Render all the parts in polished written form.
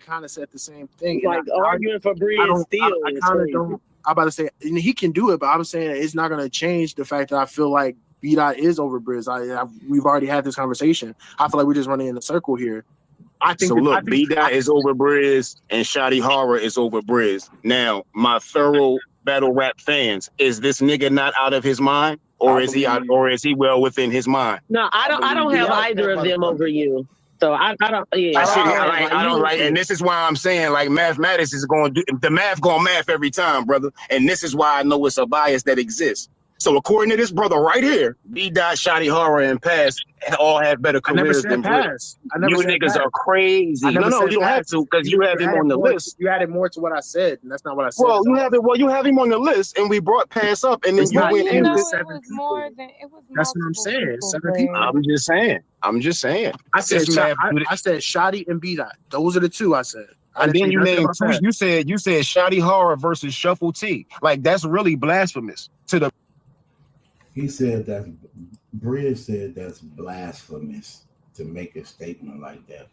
kind of said the same thing. And Like arguing for Brizz still I is kind of crazy. don't. I'm about to say, and he can do it, but I'm saying it's not going to change the fact that I feel like B Dot is over Brizz. We've already had this conversation. I feel like we're just running in a circle here. I think so. Look, B Dot is over Brizz, and Shotty Horror is over Brizz. Now, my thorough battle rap fans, is this nigga not out of his mind, or is he out, or is he well within his mind? No, I don't have either of them over you. So I don't. Yeah, I don't like, and this is why I'm saying like mathematics is going to do the math, going math every time, brother. And this is why I know it's a bias that exists. So according to this brother right here, B Dot, Shotty Horror, and Pass all have better careers than Brizz. You niggas are crazy. No, you don't have to because you have him on the list. You added more to what I said, and that's not what I said. Well, you have him on the list, and we brought Pass up, and then you went in. It was more than it was. That's what I'm saying. 7 people. I'm just saying. I said Shotty and B Dot. Those are the two I said. And then you named two. You said Shotty Horror versus Shuffle T. Like that's really blasphemous to the. He said that Brizz said that's blasphemous to make a statement like that.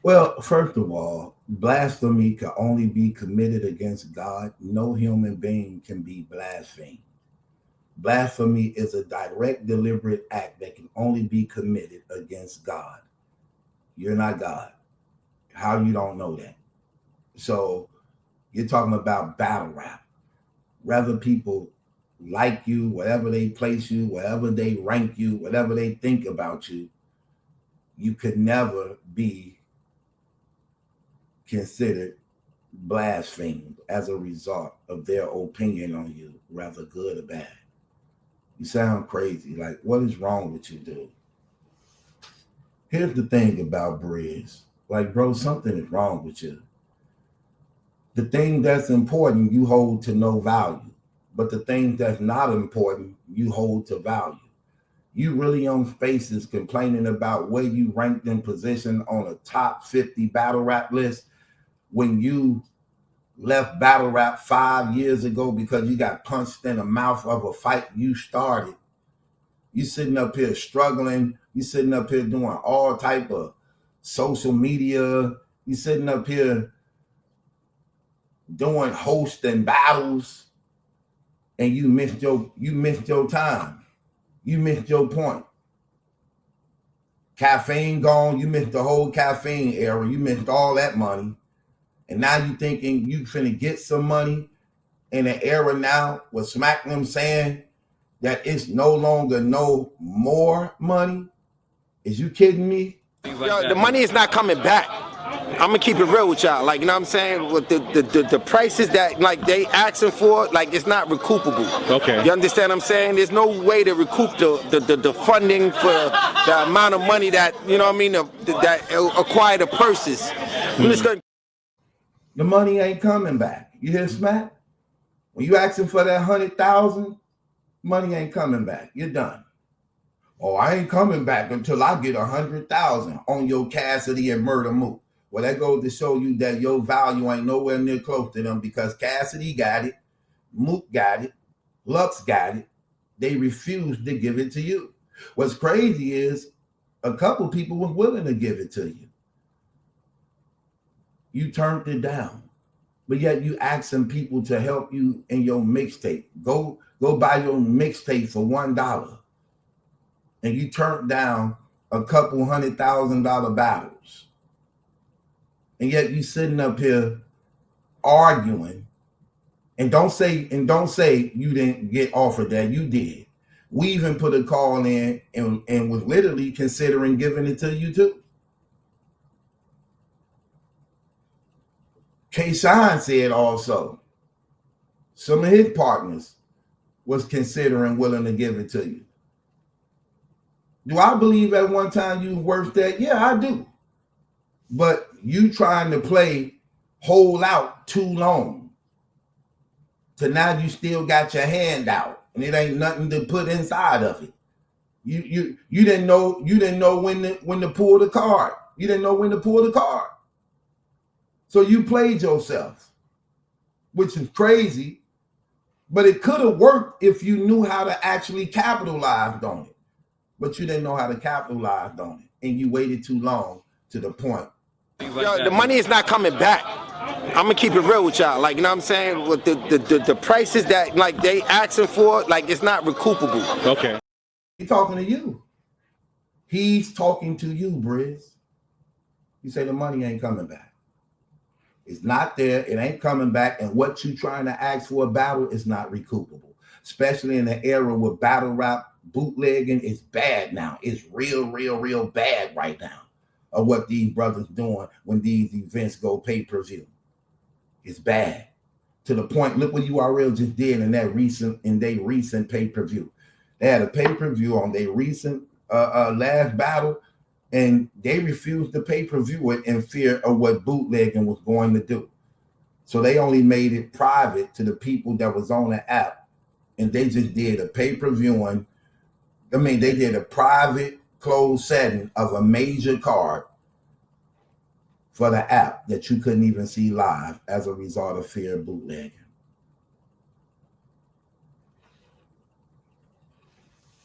Well, first of all, blasphemy can only be committed against God. No human being can be blasphemed. Blasphemy is a direct, deliberate act that can only be committed against God. You're not God. How you don't know that? So you're talking about battle rap. Rather people like you, wherever they place you, wherever they rank you, whatever they think about you, you could never be considered blasphemed as a result of their opinion on you, rather good or bad. You sound crazy. Like, what is wrong with you, dude? Here's the thing about Brizz. Like, bro, something is wrong with you. The thing that's important, you hold to no value. But the thing that's not important, you hold to value. You really on Spaces complaining about where you ranked in position on a top 50 battle rap list when you left battle rap 5 years ago because you got punched in the mouth of a fight you started. You sitting up here struggling. You sitting up here doing all type of social media. You sitting up here doing hosting battles. And you missed your time. You missed your point. Caffeine gone. You missed the whole caffeine era. You missed all that money. And now you thinking you finna get some money in an era now with Smack them saying that it's no longer no more money? Is you kidding me? Yo, the money is not coming back. I'm gonna keep it real with y'all. Like, you know what I'm saying? With the prices that like they asking for, like it's not recoupable. Okay. You understand what I'm saying? There's no way to recoup the funding for the amount of money that, you know what I mean, that acquire the purses. The money ain't coming back. You hear Smack? When you asking for that 100,000, money ain't coming back. You're done. Oh, I ain't coming back until I get 100,000 on your Cassidy and Murder Mook. Well, that goes to show you that your value ain't nowhere near close to them because Cassidy got it, Mook got it, Lux got it. They refused to give it to you. What's crazy is a couple people were willing to give it to you. You turned it down, but yet you asking people to help you in your mixtape. Go buy your mixtape for $1, and you turned down a couple $100,000 battles. And yet you sitting up here arguing, and don't say you didn't get offered that. You did. We even put a call in and was literally considering giving it to you too. K-Shine said also some of his partners was considering willing to give it to you. Do I believe at one time you were worth that? Yeah, I do. But you trying to play hold out too long to now you still got your hand out and it ain't nothing to put inside of it. You didn't know when to pull the card. You didn't know when to pull the card. So you played yourself, which is crazy, but it could have worked if you knew how to actually capitalize on it. But you didn't know how to capitalize on it, and you waited too long to the point Yo, the money is not coming back. I'm gonna keep it real with y'all. Like, you know what I'm saying? With the prices that like they asking for, like it's not recoupable. Okay. He's talking to you. He's talking to you, Brizz. You say the money ain't coming back. It's not there. It ain't coming back. And what you trying to ask for a battle is not recoupable. Especially in the era where battle rap bootlegging is bad now. It's real bad right now of what these brothers doing when these events go pay-per-view. It's bad. To the point, look what URL just did in that recent pay-per-view. They had a pay-per-view on their recent last battle, and they refused to pay-per-view it in fear of what bootlegging was going to do. So they only made it private to the people that was on the app, and they just did a pay-per-viewing. I mean, they did a private closed setting of a major card for the app that you couldn't even see live as a result of fear of bootlegging.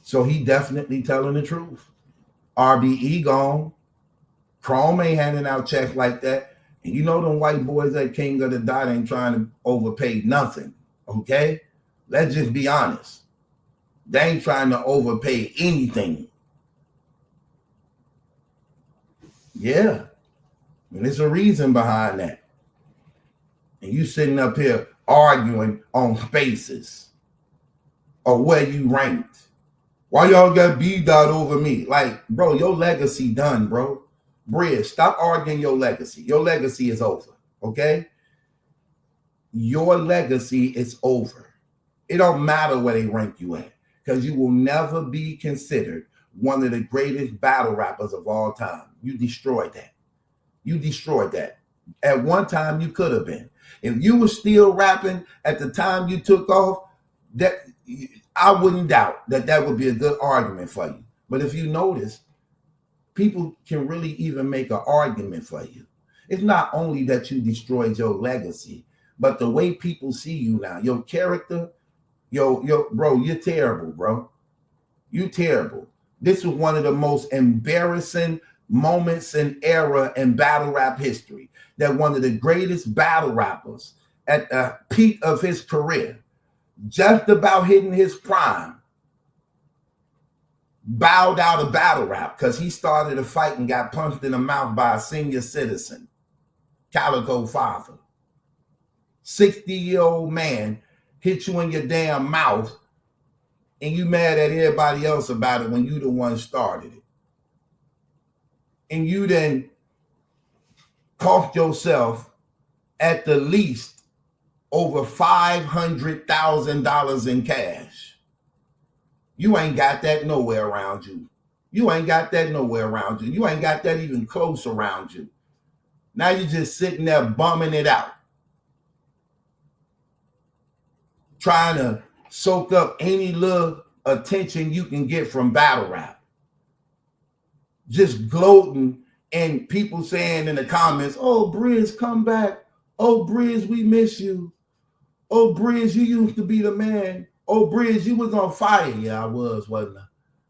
So he definitely telling the truth. RBE gone. Chrome ain't handing out checks like that. And you know them white boys at King of the Dot ain't trying to overpay nothing, okay? Let's just be honest. They ain't trying to overpay anything. Yeah. And there's a reason behind that. And you sitting up here arguing on spaces or where you ranked. Why y'all got B-Dot over me? Like, bro, your legacy done, bro. Brizz, stop arguing your legacy. Your legacy is over, okay? Your legacy is over. It don't matter where they rank you at, because you will never be considered one of the greatest battle rappers of all time. You destroyed that. You destroyed that. At one time, you could have been. If you were still rapping at the time you took off, that I wouldn't doubt that that would be a good argument for you. But if you notice, people can really even make an argument for you. It's not only that you destroyed your legacy, but the way people see you now, your character, bro, you're terrible, bro. You terrible. This was one of the most embarrassing moments in era in battle rap history, that one of the greatest battle rappers at the peak of his career, just about hitting his prime, bowed out of battle rap because he started a fight and got punched in the mouth by a senior citizen, Calico Father. 60-year-old man hit you in your damn mouth, and you mad at everybody else about it when you the one started it. And you then cost yourself at the least over $500,000 in cash. You ain't got that nowhere around you. You ain't got that nowhere around you. You ain't got that even close around you. Now you're just sitting there bumming it out, trying to soak up any little attention you can get from battle rap. Just gloating, and people saying in the comments, oh, Brizz, come back. Oh, Brizz, we miss you. Oh, Brizz, you used to be the man. Oh, Brizz, you was on fire. Yeah, I was, wasn't I?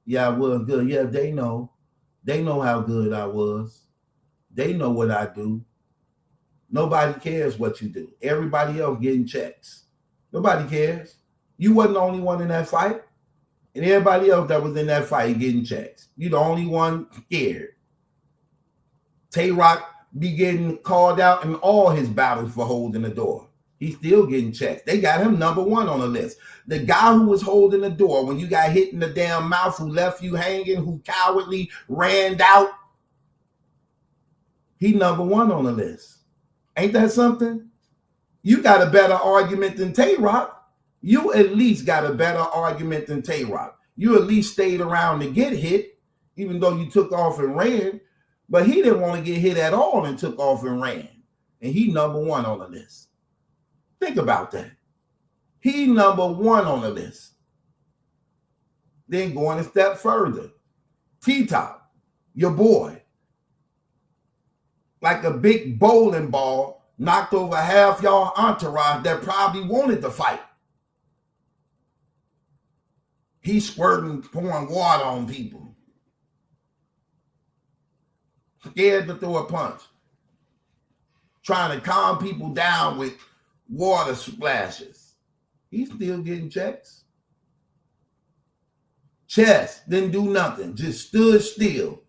Yeah, I was good. Yeah, they know. They know how good I was. They know what I do. Nobody cares what you do. Everybody else getting checks. Nobody cares. You wasn't the only one in that fight. And everybody else that was in that fight getting checks. You the only one scared. Tay-Rock be getting called out in all his battles for holding the door. He's still getting checks. They got him #1 on the list. The guy who was holding the door when you got hit in the damn mouth, who left you hanging, who cowardly ran out, he #1 on the list. Ain't that something? You got a better argument than Tay-Rock. You at least got a better argument than Tay-Rock. You at least stayed around to get hit, even though you took off and ran. But he didn't want to get hit at all and took off and ran. And he #1 on the list. Think about that. He #1 on the list. Then going a step further, T-Top, your boy, like a big bowling ball, knocked over half y'all entourage that probably wanted to fight. He's squirting, pouring water on people. Scared to throw a punch. trying to calm people down with water splashes. He's still getting checks. Chess didn't do nothing, just stood still,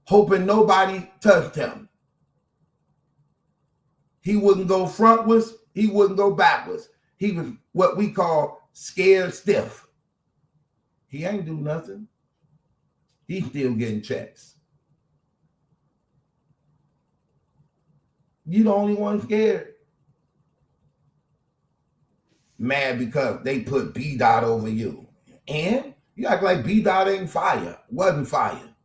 hoping nobody touched him. He wouldn't go frontwards, he wouldn't go backwards. He was what we call scared stiff. He ain't do nothing. He's still getting checks. You the only one scared. Mad because they put B Dot over you. And you act like B Dot ain't fire. Wasn't fire.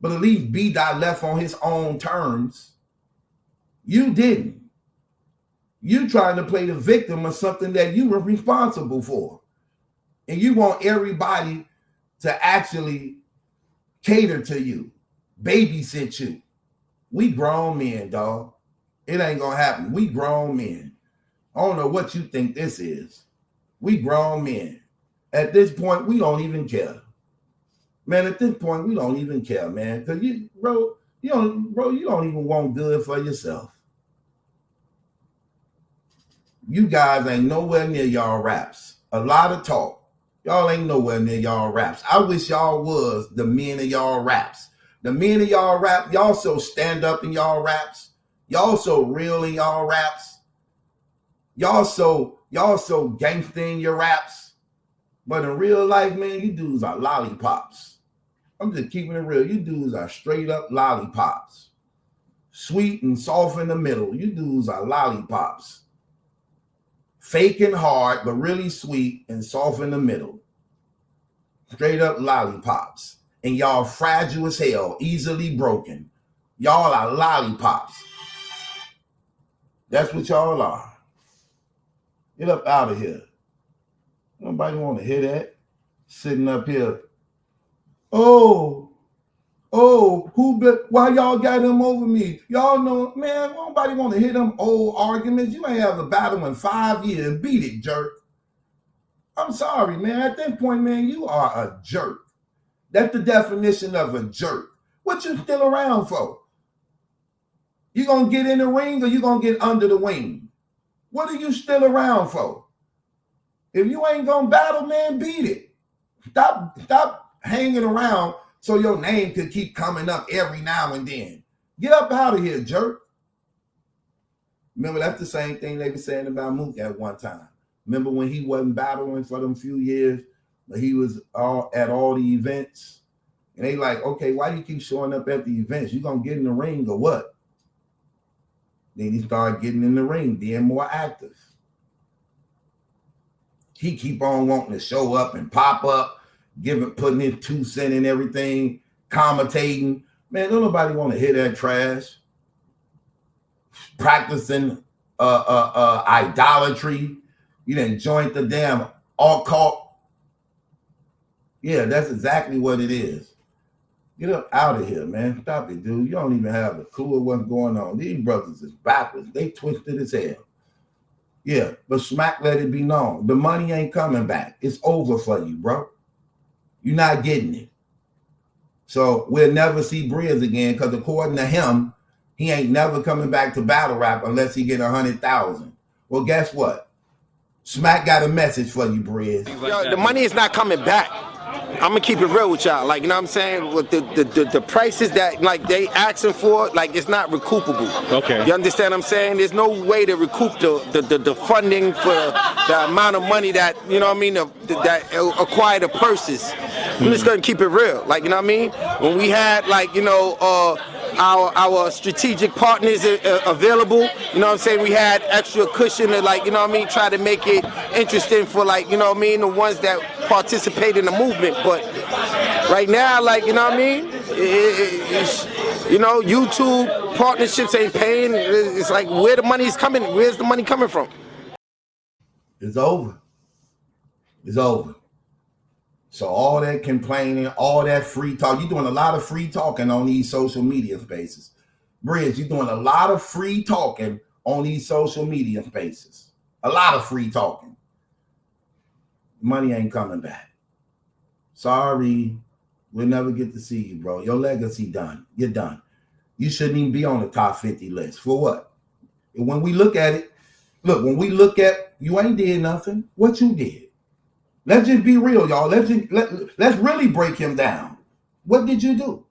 But at least B Dot left on his own terms. You didn't. You trying to play the victim of something that you were responsible for. And you want everybody to actually cater to you, babysit you. We grown men, dog. It ain't gonna happen. We grown men. I don't know what you think this is. We grown men. At this point, we don't even care. Man, at this point, we don't even care, man. Because you don't even want good for yourself. You guys ain't nowhere near y'all raps. A lot of talk. Y'all ain't nowhere near y'all raps. I wish y'all was the men of y'all raps. The men of y'all rap, y'all so stand up in y'all raps. Y'all so real in y'all raps. Y'all so gangster in your raps. But in real life, man, you dudes are lollipops. I'm just keeping it real. You dudes are straight up lollipops. Sweet and soft in the middle. You dudes are lollipops. Fake and hard, but really sweet and soft in the middle. Straight up lollipops. And y'all fragile as hell, easily broken. Y'all are lollipops. That's what y'all are. Get up out of here. Nobody want to hear that. Sitting up here. Why y'all got him over me? Y'all know, man, nobody want to hear them old arguments. You ain't have a battle in 5 years. Beat it, jerk. I'm sorry, man. At that point, man, you are a jerk. That's the definition of a jerk. What you still around for? You gonna get in the ring or you gonna get under the wing? What are you still around for? If you ain't gonna battle, man, beat it. Stop hanging around so your name could keep coming up every now and then. Get up out of here, jerk. Remember, that's the same thing they were saying about Mook at one time. Remember when he wasn't battling for them few years, but he was at all the events? And they like, okay, why you keep showing up at the events? You gonna get in the ring or what? Then he started getting in the ring, being more active. He keep on wanting to show up and pop up, putting his 2 cents in everything, commentating. Man, don't nobody want to hear that trash. Practicing idolatry. You done joined the damn occult. Yeah, that's exactly what it is. Get up out of here, man. Stop it, dude. You don't even have a clue of what's going on. These brothers is backwards. They twisted as hell. Yeah, but Smack let it be known. The money ain't coming back. It's over for you, bro. You're not getting it. So we'll never see Brizz again because according to him, he ain't never coming back to battle rap unless he get 100,000. Well, guess what? Smack got a message for you, Brizz. Yo, the money is not coming back. I'm gonna keep it real with y'all. Like, you know what I'm saying? With the prices that like they asking for, like it's not recoupable. Okay. You understand what I'm saying? There's no way to recoup the funding for the amount of money that, you know what I mean, that acquire the purses. I'm just gonna keep it real. Like, you know what I mean? When we had like, you know, our strategic partners available, you know what I'm saying? We had extra cushion to, like, you know what I mean, try to make it interesting for, like, you know what I mean, the ones that participate in the movement. But right now, like, you know what I mean, you know, YouTube partnerships ain't paying. It's like, where the money's coming, where's the money coming from? It's over. It's over. So all that complaining, all that free talk, you're doing a lot of free talking on these social media spaces. Brizz, you're doing a lot of free talking on these social media spaces. A lot of free talking. Money ain't coming back. Sorry, we'll never get to see you, bro. Your legacy done. You're done. You shouldn't even be on the top 50 list. For what? And when we look at it, when we look at, you ain't did nothing. What you did? Let's just be real, y'all. Let's really break him down. What did you do?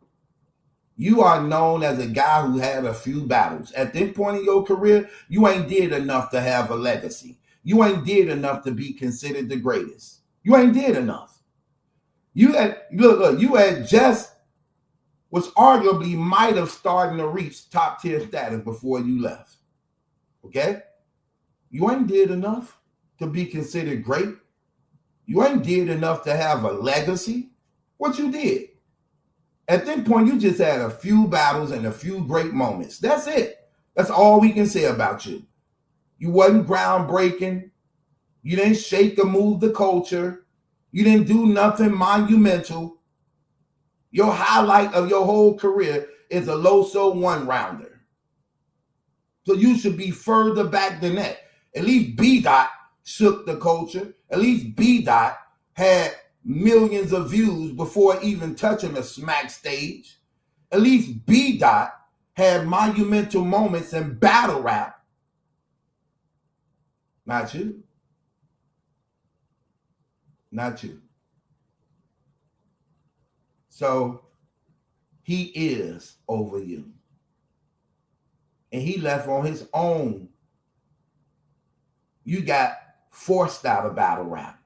You are known as a guy who had a few battles. At this point in your career, you ain't did enough to have a legacy. You ain't did enough to be considered the greatest. You ain't did enough. You had just was arguably might have started to reach top tier status before you left. Okay? You ain't did enough to be considered great. You ain't did enough to have a legacy. What you did? At that point, you just had a few battles and a few great moments. That's it. That's all we can say about you. You wasn't groundbreaking. You didn't shake or move the culture. You didn't do nothing monumental. Your highlight of your whole career is a Loso one-rounder. So you should be further back than that. At least B-Dot shook the culture. At least B-Dot had millions of views before even touching the smack stage. At least B-Dot had monumental moments in battle rap. Not you. Not you. So he is over you. And he left on his own. You got forced out of battle rap.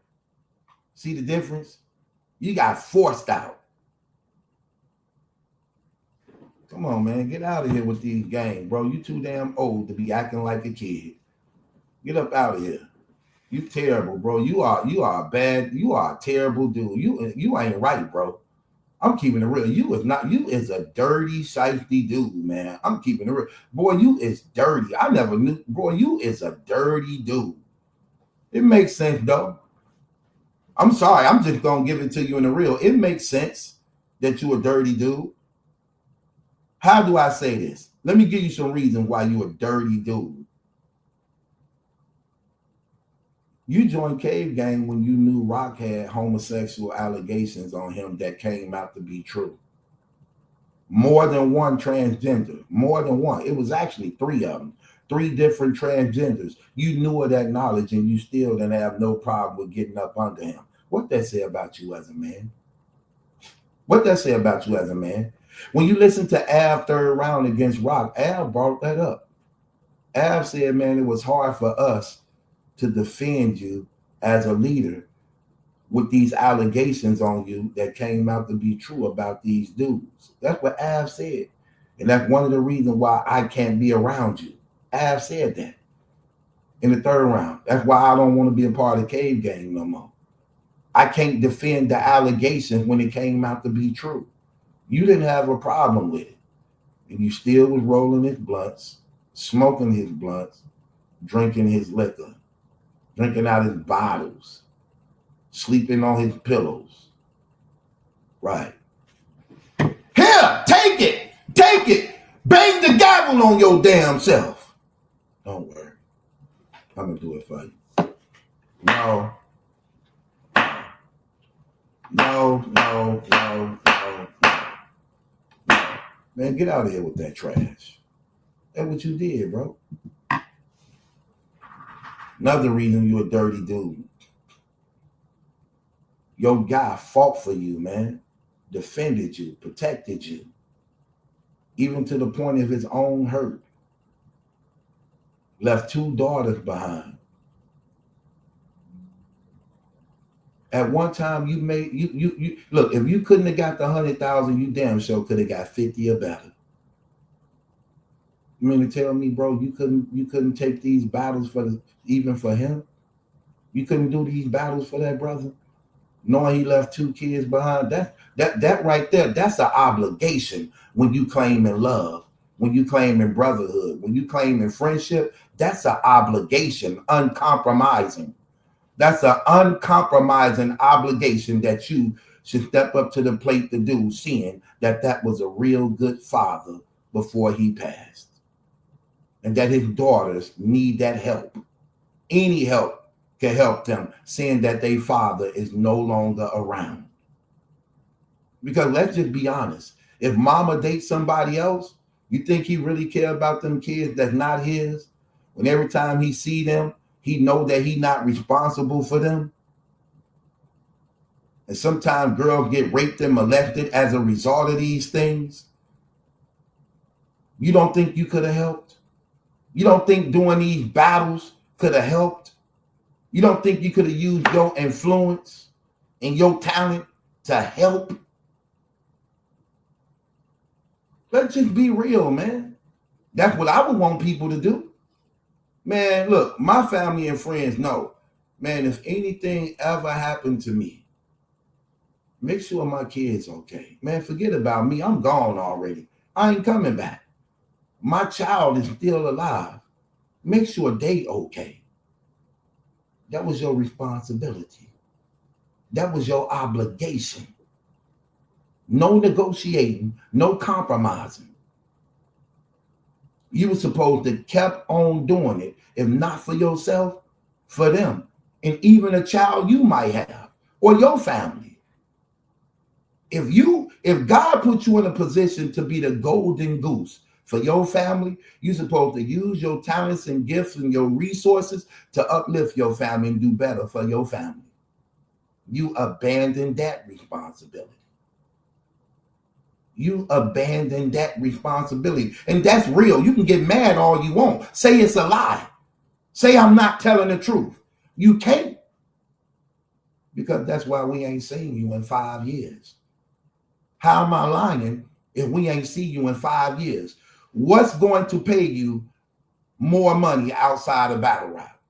See the difference? You got forced out. Come on, man. Get out of here with these games, bro. You too damn old to be acting like a kid. Get up out of here. You terrible, bro. You are bad. You are a terrible dude. You ain't right, bro. I'm keeping it real. You is a dirty, shifty dude, man. I'm keeping it real. Boy, you is dirty. I never knew. Boy, you is a dirty dude. It makes sense, though. I'm sorry. I'm just going to give it to you in the real. It makes sense that you a dirty dude. How do I say this? Let me give you some reasons why you a dirty dude. You joined Cave Gang when you knew Rock had homosexual allegations on him that came out to be true. More than one transgender. More than one. It was actually 3 of them. 3 different transgenders. You knew of that knowledge and you still didn't have no problem with getting up under him. What that say about you as a man? What that say about you as a man? When you listen to Av third round against Rock, Av brought that up. Av said, man, it was hard for us to defend you as a leader with these allegations on you that came out to be true about these dudes. That's what Av said. And that's one of the reasons why I can't be around you. Av said that in the third round. That's why I don't want to be a part of Cave Gang no more. I can't defend the allegations when it came out to be true. You didn't have a problem with it. And you still was rolling his blunts, smoking his blunts, drinking his liquor, drinking out his bottles, sleeping on his pillows. Right. Here, take it. Take it. Bang the gavel on your damn self. Don't worry. I'm going to do it for you. No. No. Man, get out of here with that trash. That's what you did, bro. Another reason you a dirty dude. Your guy fought for you, man. Defended you, protected you. Even to the point of his own hurt. Left 2 daughters behind. At one time, you made you look. If you couldn't have got the 100,000, you damn sure could have got 50 or better. You mean to tell me, bro, you couldn't take these battles even for him? You couldn't do these battles for that brother, knowing he left 2 kids behind. That right there, that's an obligation. When you claim in love, when you claim in brotherhood, when you claim in friendship, that's an obligation, uncompromising. That's an uncompromising obligation that you should step up to the plate to do, seeing that was a real good father before he passed. And that his daughters need that help. Any help can help them, seeing that their father is no longer around. Because let's just be honest. If mama dates somebody else, You think he really care about them kids that's not his? When every time he see them, he know that he not responsible for them? And sometimes girls get raped and molested as a result of these things. You don't think you could have helped? You don't think doing these battles could have helped? You don't think you could have used your influence and your talent to help? Let's just be real, man. That's what I would want people to do. Man, look, my family and friends know, man, if anything ever happened to me, make sure my kid's okay. Man, forget about me. I'm gone already. I ain't coming back. My child is still alive. Make sure they okay. That was your responsibility. That was your obligation. No negotiating, no compromising. You were supposed to kept on doing it, if not for yourself, for them, and even a child you might have or your family. If God put you in a position to be the golden goose for your family, you're supposed to use your talents and gifts and your resources to uplift your family and do better for your family. You abandon that responsibility. You abandon that responsibility. And that's real. You can get mad all you want. Say it's a lie. Say I'm not telling the truth. You can't. Because that's why we ain't seen you in 5 years. How am I lying if we ain't see you in 5 years? What's going to pay you more money outside of battle rap?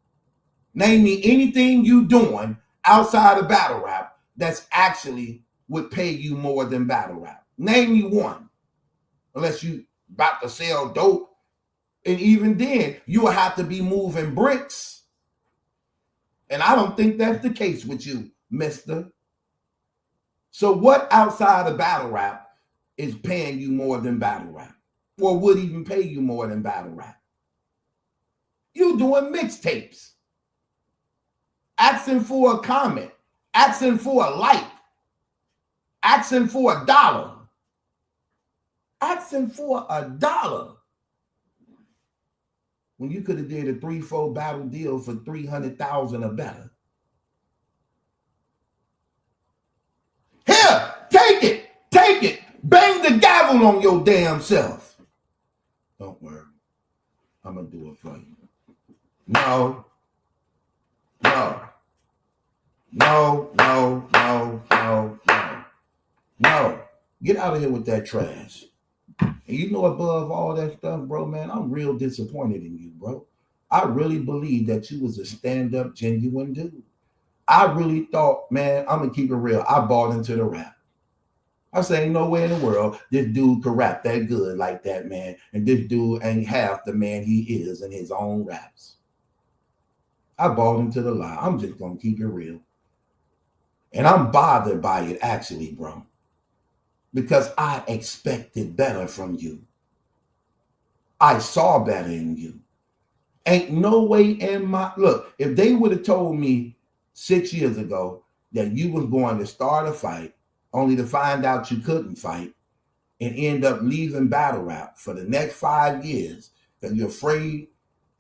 Name me anything you doing outside of battle rap that's actually would pay you more than battle rap. Name me one. Unless you about to sell dope. And even then, you will have to be moving bricks. And I don't think that's the case with you, mister. So what outside of battle rap is paying you more than battle rap? Or would even pay you more than battle rap? You doing mixtapes. Asking for a comment. Asking for a like. Asking for $1. Asking for $1. When you could have did a 3-4 battle deal for $300,000 or better. Here, take it. Take it. Bang the gavel on your damn self. Don't worry. I'm going to do it for you. No. No. No, no, no, no, no. No. Get out of here with that trash. And you know, above all that stuff, bro, man, I'm real disappointed in you, bro. I really believe that you was a stand-up, genuine dude. I really thought, man, I'm going to keep it real. I bought into the rap. I say, ain't no way in the world this dude could rap that good like that, man. And this dude ain't half the man he is in his own raps. I bought into the lie. I'm just going to keep it real. And I'm bothered by it, actually, bro. Because I expected better from you. I saw better in you. Ain't no way in my... Look, if they would have told me 6 years ago that you was going to start a fight only to find out you couldn't fight and end up leaving battle rap for the next 5 years because you're afraid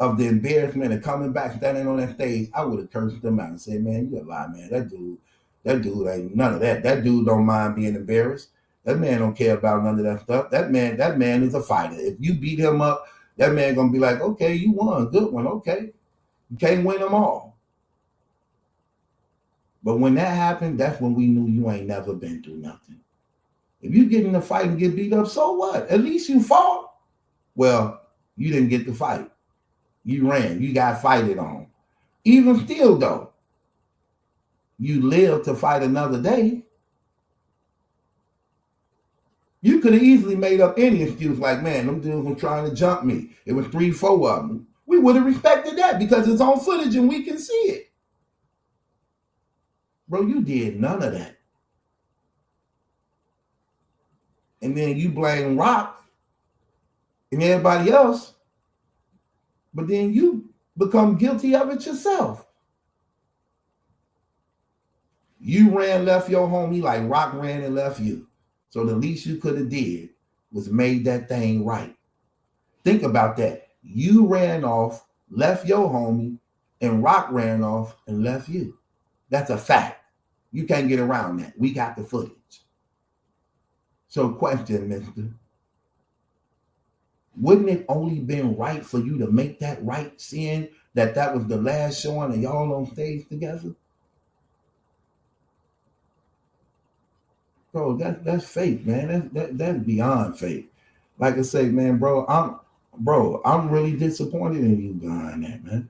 of the embarrassment of coming back, standing on that stage, I would have cursed them out and said, man, you a lie, man. That dude ain't none of that. That dude don't mind being embarrassed. That man don't care about none of that stuff. That man is a fighter. If you beat him up, that man gonna be like, okay, you won, good one, okay. You can't win them all. But when that happened, that's when we knew you ain't never been through nothing. If you get in a fight and get beat up, so what? At least you fought. Well, you didn't get to fight. You ran. You got fighted on. Even still, though, you lived to fight another day. You could have easily made up any excuse like, man, them dudes were trying to jump me. It was 3, 4 of them. We would have respected that because it's on footage and we can see it. Bro, you did none of that. And then you blame Rock and everybody else, but then you become guilty of it yourself. You ran, left your homie like Rock ran and left you. So the least you could have did was made that thing right. Think about that. You ran off, left your homie, and Rock ran off and left you. That's a fact. You can't get around that. We got the footage. So question, mister. Wouldn't it only been right for you to make that right, seeing that was the last showing of y'all on stage together? Bro, that's fake, man. That's beyond fake. Like I say, man, bro, I'm really disappointed in you behind that, man.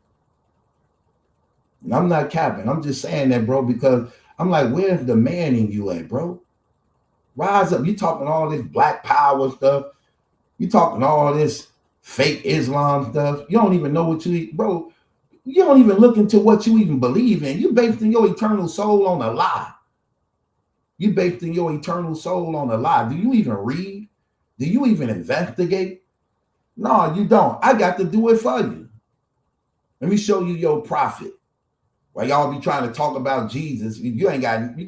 And I'm not capping. I'm just saying that, bro, because I'm like, where's the man in you at, bro? Rise up. You talking all this black power stuff. You talking all this fake Islam stuff. You don't even know what you eat, bro. You don't even look into what you even believe in. You basing your eternal soul on a lie. You basing your eternal soul on a lie. Do you even read? Do you even investigate? No, you don't. I got to do it for you. Let me show you your prophet. While y'all be trying to talk about Jesus, you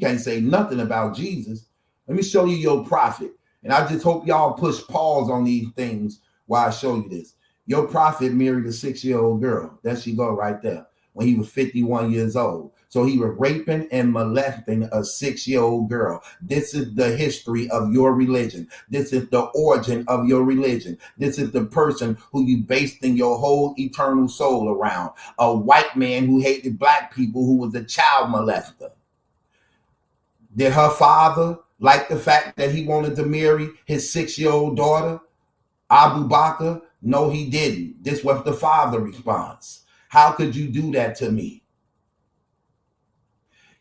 can't say nothing about Jesus. Let me show you your prophet. And I just hope y'all push pause on these things while I show you this. Your prophet married a 6-year-old girl. There she go right there. When he was 51 years old. So he was raping and molesting a 6-year-old girl. This is the history of your religion. This is the origin of your religion. This is the person who you basing your whole eternal soul around. A white man who hated black people, who was a child molester. Did her father like the fact that he wanted to marry his 6-year-old daughter, Abu Bakr? No, he didn't. This was the father response. How could you do that to me?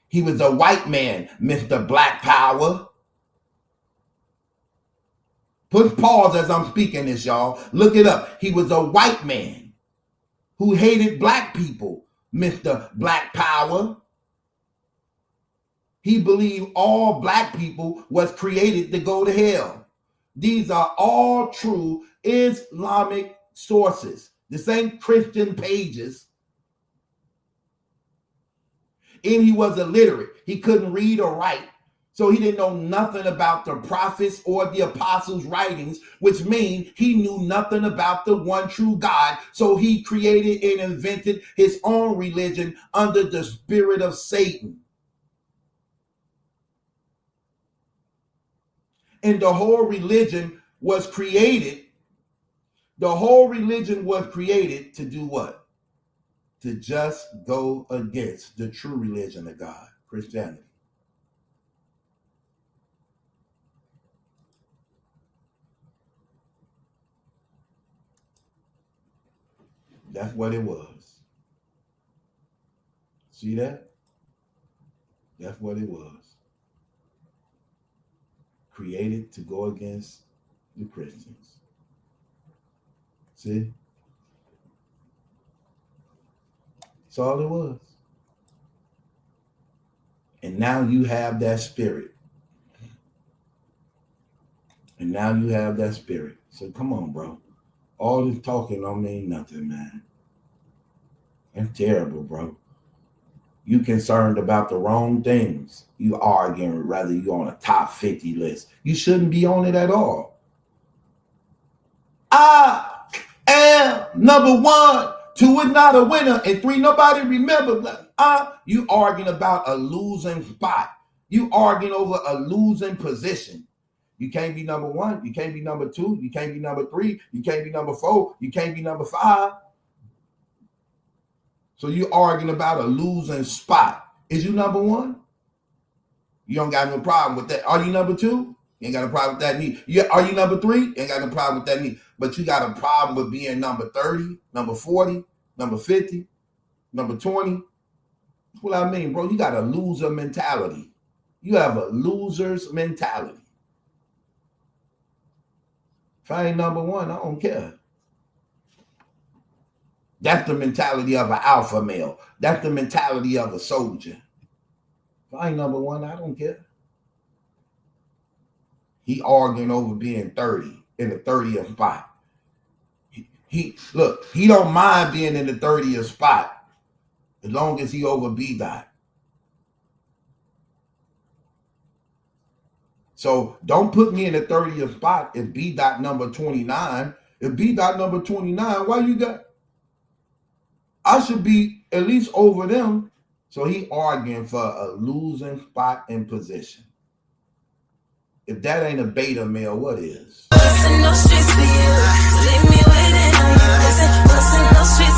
He was a white man, Mr. Black Power. Put pause as I'm speaking this, y'all. Look it up. He was a white man who hated black people, Mr. Black Power. He believed all black people was created to go to hell. These are all true Islamic sources. This ain't Christian pages. And he was illiterate. He couldn't read or write. So he didn't know nothing about the prophets or the apostles' writings, which means he knew nothing about the one true God. So he created and invented his own religion under the spirit of Satan. And the whole religion was created. The whole religion was created to do what? To just go against the true religion of God, Christianity. That's what it was. See that? That's what it was. Created to go against the Christians. See? That's all it was. And now you have that spirit. And now you have that spirit. So come on, bro. All this talking don't mean nothing, man. That's terrible, bro. You concerned about the wrong things. You arguing rather you on a top 50 list. You shouldn't be on it at all. I am number 1. 2 is not a winner. And 3, nobody remembers. You arguing about a losing spot. You arguing over a losing position. You can't be number 1. You can't be number 2. You can't be number 3. You can't be number 4. You can't be number 5. So you arguing about a losing spot. Is you number 1? You don't got no problem with that. Are you number 2? You ain't got a problem with that neither. Are you number 3? You ain't got no problem with that neither. But you got a problem with being number 30, number 40, number 50, number 20. That's what I mean, bro. You got a loser mentality. You have a loser's mentality. If I ain't number 1, I don't care. That's the mentality of an alpha male. That's the mentality of a soldier. If I ain't number 1, I don't care. He arguing over being 30 in the 30th spot. He don't mind being in the 30th spot as long as he over B-Dot. So don't put me in the 30th spot if B-Dot number 29. If B dot number 29, why you got? I should be at least over them. So he arguing for a losing spot in position. If that ain't a beta male, what is? Bustin' no streets for you. Leave me waiting on you. Bustin' no streets